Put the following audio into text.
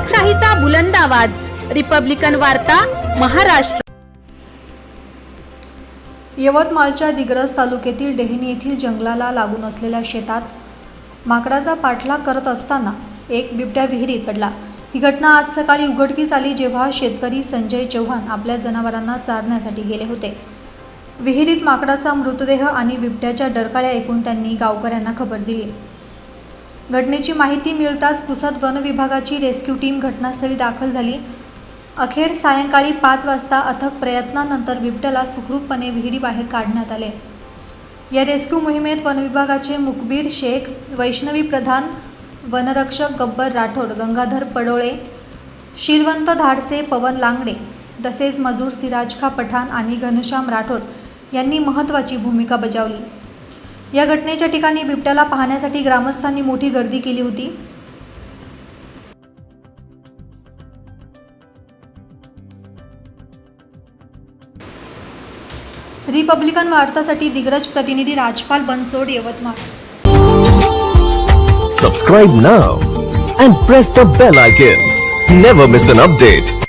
लोकशाहीचा बुलंद आवाज, रिपब्लिकन वार्ता, महाराष्ट्र। यवतमाळच्या दिग्रस तालुक्यातील डेहनी येथील जंगलाला लागून असलेल्या शेतात माकडाचा पाठलाग करत असताना एक बिबट्या विहिरीत पडला। ही घटना आज सकाळी उघडकीस आली, जेव्हा शेतकरी संजय चव्हाण आपल्या जनावरांना चारण्यासाठी गेले होते। विहिरीत माकडाचा मृतदेह आणि बिबट्याच्या डरकाळ्या ऐकून त्यांनी गावकऱ्यांना खबर दिली। घटनेची माहिती मिळताच पुसद वन विभागाची रेस्क्यू टीम घटनास्थळी दाखल झाली। अखेर सायंकाळी 5 वाजता अथक प्रयत्नानंतर बिबट्याला सुखरूपपणे विहिरीबाहेर काढण्यात आले। या रेस्क्यू मोहिमेत वन विभागाचे मुकबीर शेख, वैष्णवी प्रधान, वनरक्षक गब्बर राठोड, गंगाधर पडोळे, शीलवंत धाडसे, पवन लांगडे तसेच मजूर सिराजखा पठाण आणि घनश्याम राठोड यांनी महत्त्वाची भूमिका बजावली। या घटनेच्या ठिकाणी बिबट्याला पाहण्यासाठी ग्रामस्थांनी मोठी गर्दी केली होती। रिपब्लिकन वार्तासाठी दिग्रज प्रतिनिधी राजपाल Bansod, Yavatmal. Subscribe now and press the bell icon. Never miss an update.